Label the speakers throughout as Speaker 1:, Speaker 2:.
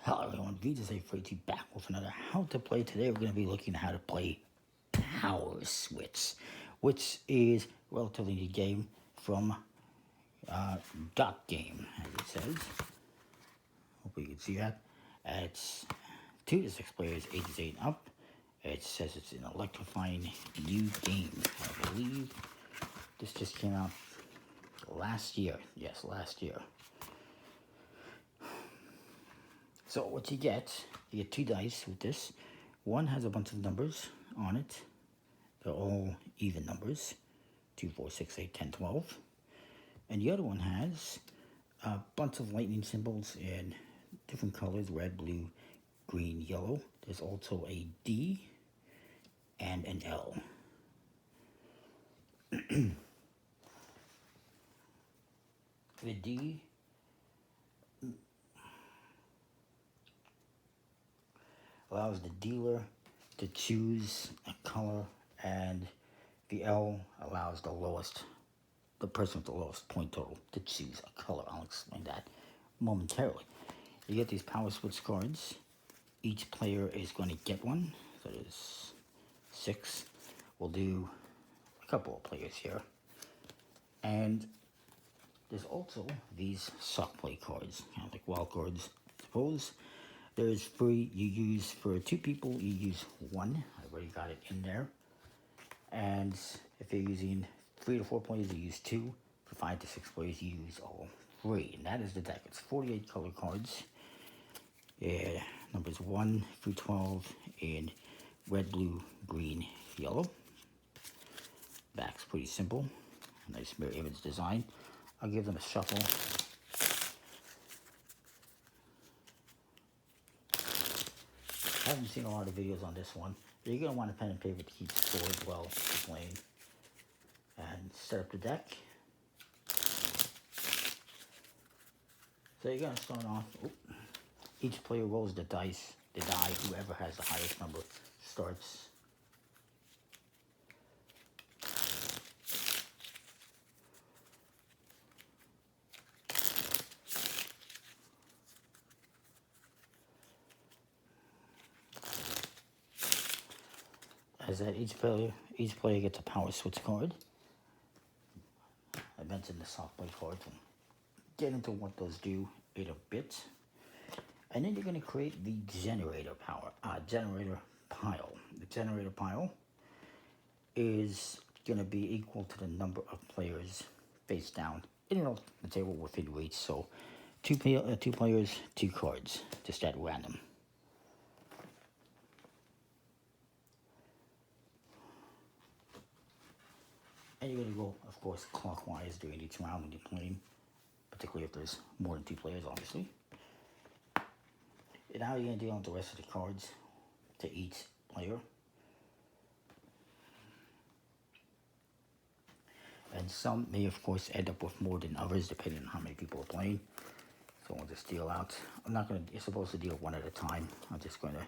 Speaker 1: Hello everyone, VJ's back with another How to Play. Today we're going to be looking at how to play Power Switch, which is a relatively new game from Dot Game, as it says. Hopefully you can see that. It's 2 to 6 players, ages 8 and up. It says it's an electrifying new game. I believe this just came out last year. Yes, last year. So what you get 2 dice with this. One has a bunch of numbers on it. They're all even numbers. 2, 4, 6, 8, 10, 12. And the other one has a bunch of lightning symbols in different colors, red, blue, green, yellow. There's also a D and an L. The D allows the dealer to choose a color, and the L allows the person with the lowest point total to choose a color. I'll explain that momentarily. You get these Power Switch cards. Each player is going to get one. So there's 6. We'll do a couple of players here. And there's also these sock play cards, kind of like wild cards, I suppose. There's 3 you use for 2 people, you use 1. I already got it in there. And if you're using 3 to 4 players, you use 2. For 5 to 6 players, you use all 3. And that is the deck. It's 48 color cards. Yeah, numbers 1 through 12 in red, blue, green, yellow. Back's pretty simple. Nice mirror image design. I'll give them a shuffle. I haven't seen a lot of videos on this one. You're going to want a pen and paper to keep score as well for playing. And set up the deck. So you're going to start off. Each player rolls the dice. The die, whoever has the highest number starts. As that each player gets a Power Switch card. I mentioned the soft play cards. We'll get into what those do in a bit. And then you're going to create the generator pile. The generator pile is going to be equal to the number of players face down in the table within reach. So 2 players, 2 cards, just at random. And you're going to go, of course, clockwise during each round when you're playing, particularly if there's more than 2 players, obviously. And now you're going to deal with the rest of the cards to each player. And some may, of course, end up with more than others, depending on how many people are playing. So I'll just deal out. You're supposed to deal 1 at a time. I'm just going to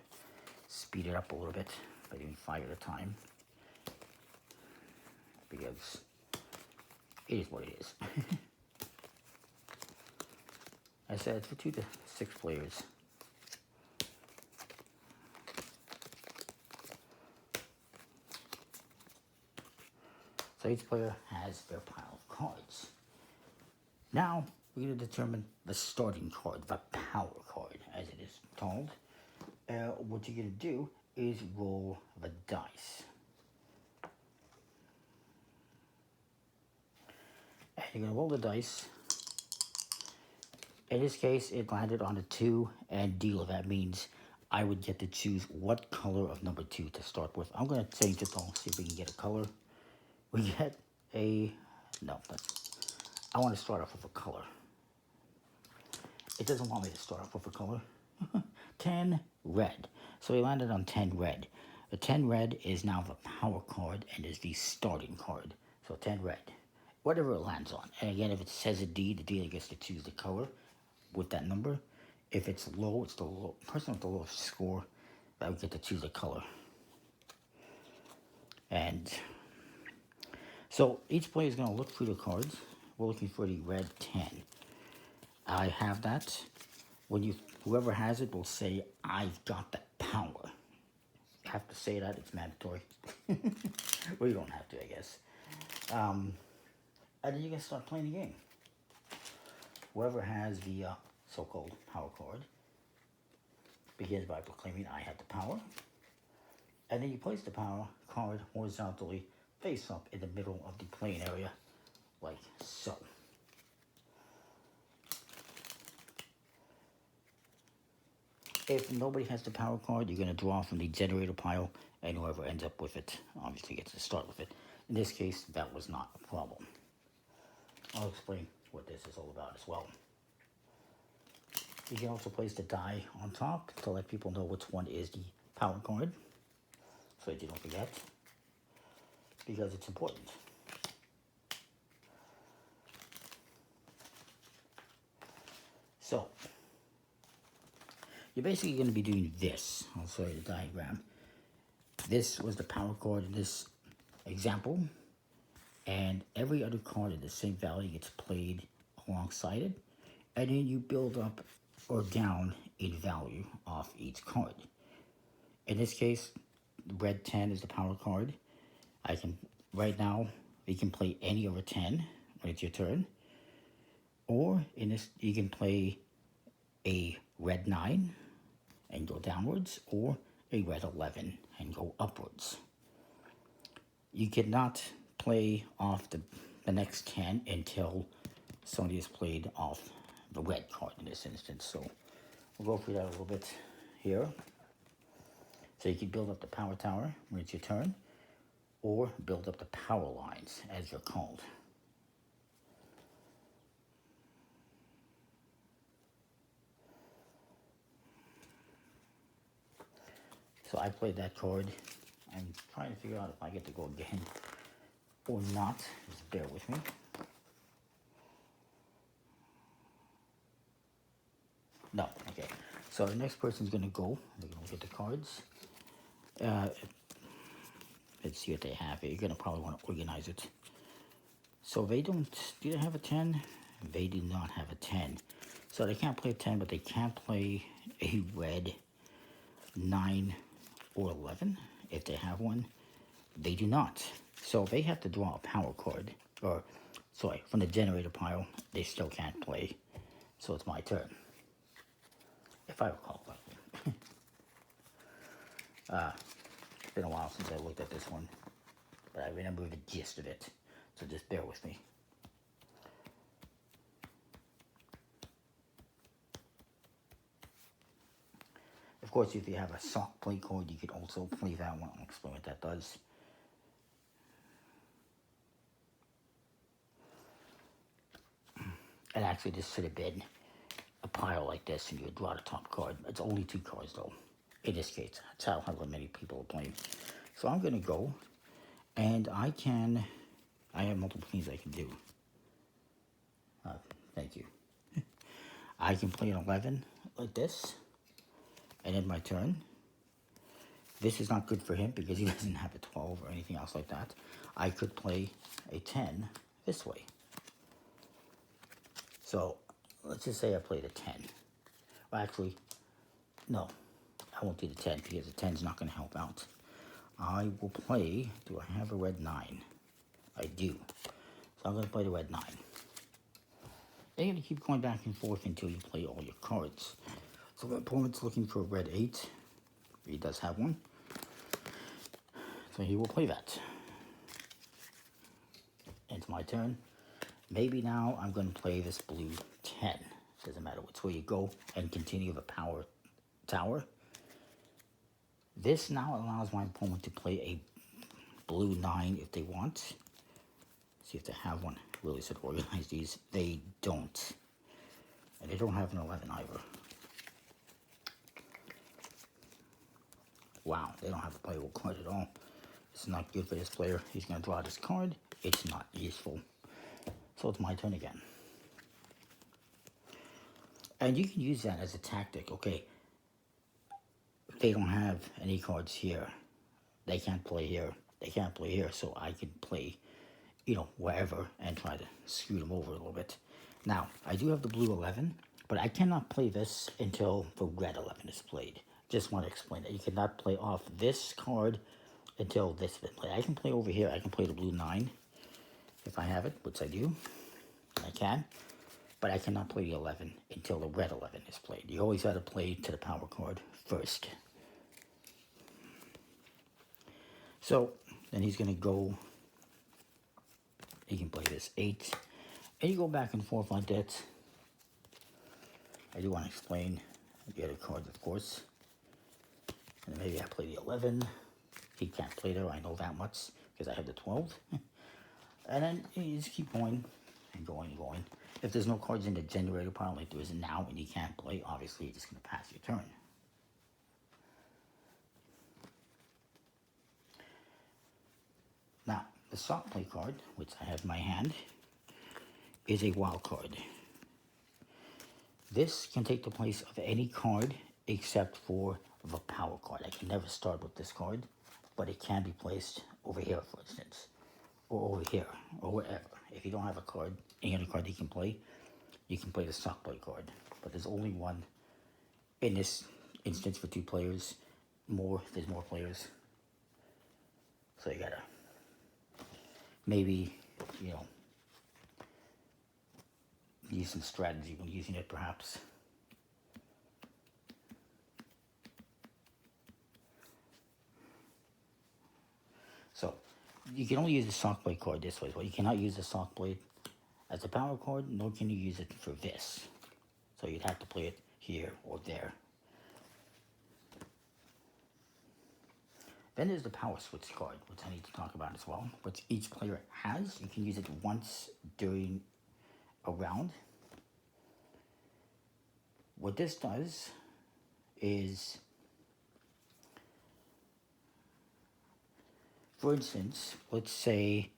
Speaker 1: speed it up a little bit by doing 5 at a time. Because it is what it is. I said it's for 2 to 6 players. So each player has their pile of cards. Now we're going to determine the starting card, the power card, as it is called. What you're going to do is roll the dice. And you're going to roll the dice. In this case, it landed on a 2 and dealer. That means I would get to choose what color of number 2 to start with. I'm going to change it all, see if we can get a color. We get a, no, I want to start off with a color. It doesn't want me to start off with a color. 10 red. So we landed on 10 red. The 10 red is now the power card and is the starting card. So 10 red. Whatever it lands on. And again, if it says a D, the dealer gets to choose the color with that number. If it's low, it's the person with the lowest score that would get to choose the color. And so each player is going to look through the cards. We're looking for the red 10. I have that. when you, whoever has it will say, I've got the power. You have to say that, it's mandatory. Well, you don't have to, I guess. And then you can start playing the game. Whoever has the so-called power card begins by proclaiming, I have the power. And then you place the power card horizontally face up in the middle of the playing area, like so. If nobody has the power card, you're going to draw from the generator pile, and whoever ends up with it obviously gets to start with it. In this case, that was not a problem. I'll explain what this is all about as well. You can also place the die on top to let people know which one is the power card, so that you don't forget, because it's important. So, you're basically going to be doing this. I'll show you the diagram. This was the power card in this example, and every other card of the same value gets played alongside it, and then you build up or down in value off each card. In this case, red 10 is the power card. Right now, you can play any over 10 when it's your turn, or in this, you can play a red 9 and go downwards, or a red 11 and go upwards. You cannot play off the next 10 until somebody has played off the red card in this instance. So we'll go through that a little bit here. So you can build up the power tower when it's your turn, or build up the power lines as they're called. So I played that card. I'm trying to figure out if I get to go again or not. Just bear with me. No, okay. So the next person's gonna go. They're gonna look at the cards. Let's see what they have here. You're gonna probably want to organize it. So they don't. Do they have a 10? They do not have a 10. So they can't play a 10, but they can play a red 9 or 11 if they have one. They do not. So they have to draw a power card, or sorry, from the generator pile. They still can't play. So it's my turn, if I recall correctly. It's been a while since I looked at this one, but I remember the gist of it. So just bear with me. Of course, if you have a sock play card, you could also play that one. I'll explain what that does. And actually, this should have been a pile like this, and you would draw the top card. It's only 2 cards, though. In this case, that's how many people are playing. So I'm going to go, and I have multiple things I can do. Thank you. I can play an 11 like this, and in my turn, this is not good for him because he doesn't have a 12 or anything else like that. I could play a 10 this way. So let's just say I played a 10. Well, actually, no, I won't do the 10 because the 10 is not going to help out. I will play, do I have a red 9? I do. So I'm going to play the red 9. Then you're going to keep going back and forth until you play all your cards. So my opponent's looking for a red 8. He does have one. So he will play that. It's my turn. Maybe now I'm going to play this blue 10. Doesn't matter which way you go, and continue the power tower. This now allows my opponent to play a blue 9 if they want. See if they have one. Really should organize these. They don't. And they don't have an 11 either. Wow, they don't have a playable card at all. This is not good for this player. He's going to draw this card. It's not useful. So it's my turn again. And you can use that as a tactic. Okay, if they don't have any cards here, they can't play here, they can't play here, so I can play, wherever and try to screw them over a little bit. Now, I do have the blue 11, But I cannot play this until the red 11 is played. Just want to explain that. You cannot play off this card until this has been played. I can play over here. I can play the blue 9 if I have it, which I do. I can. But I cannot play the 11 until the red 11 is played. You always got to play to the power card first. So, then he's going to go, he can play this 8. And you go back and forth like that. I do want to explain the other cards, of course. And then maybe I play the 11. He can't play there, I know that much, because I have the 12. And then you just keep going and going and going. If there's no cards in the generator pile like there is now and you can't play, obviously you're just going to pass your turn. Now, the soft play card, which I have in my hand, is a wild card. This can take the place of any card except for the power card. I can never start with this card, but it can be placed over here, for instance, or over here, or wherever. If you don't have a card, any other card you can play the soft play card. But there's only one in this instance for 2 players. There's more players. So you gotta maybe, use some strategy when using it, perhaps. So, you can only use the sock blade card this way. Well, you cannot use the sock blade as a power card, nor can you use it for this. So you'd have to play it here or there. Then there's the power switch card, which I need to talk about as well, which each player has. You can use it once during a round. What this does is, for instance, let's say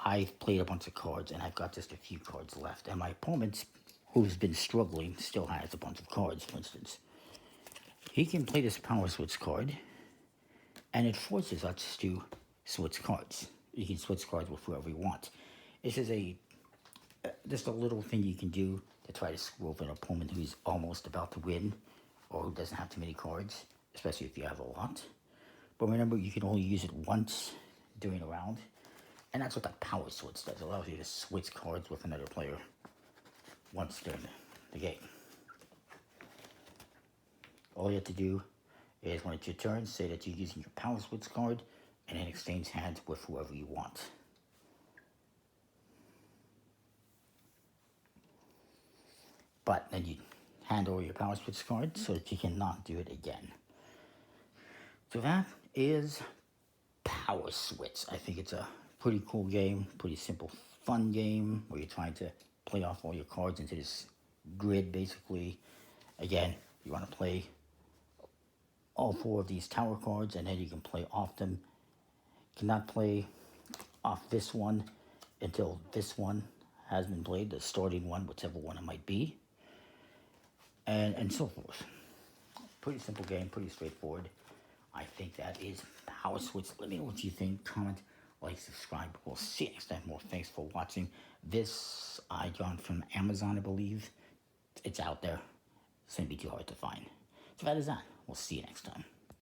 Speaker 1: I've played a bunch of cards and I've got just a few cards left, and my opponent, who's been struggling, still has a bunch of cards, for instance. He can play this power switch card, and it forces us to switch cards. You can switch cards with whoever you want. This is just a little thing you can do to try to screw over an opponent who's almost about to win, or who doesn't have too many cards, especially if you have a lot. But remember, you can only use it once during a round, and that's what the power switch does. It allows you to switch cards with another player once during the game. All you have to do is, when it's your turn, say that you're using your power switch card, and then exchange hands with whoever you want. But then you hand over your power switch card so that you cannot do it again. So that is Power Switch. I think it's a pretty cool game, pretty simple, fun game, where you're trying to play off all your cards into this grid, basically. Again, you want to play all 4 of these tower cards, and then you can play off them. You cannot play off this one until this one has been played, the starting one, whichever one it might be, and so forth. Pretty simple game, pretty straightforward. I think that is Power Switch. Let me know what you think. Comment, like, subscribe. We'll see you next time. More thanks for watching. This I got from Amazon, I believe. It's out there. It's going to be too hard to find. So that is that. We'll see you next time.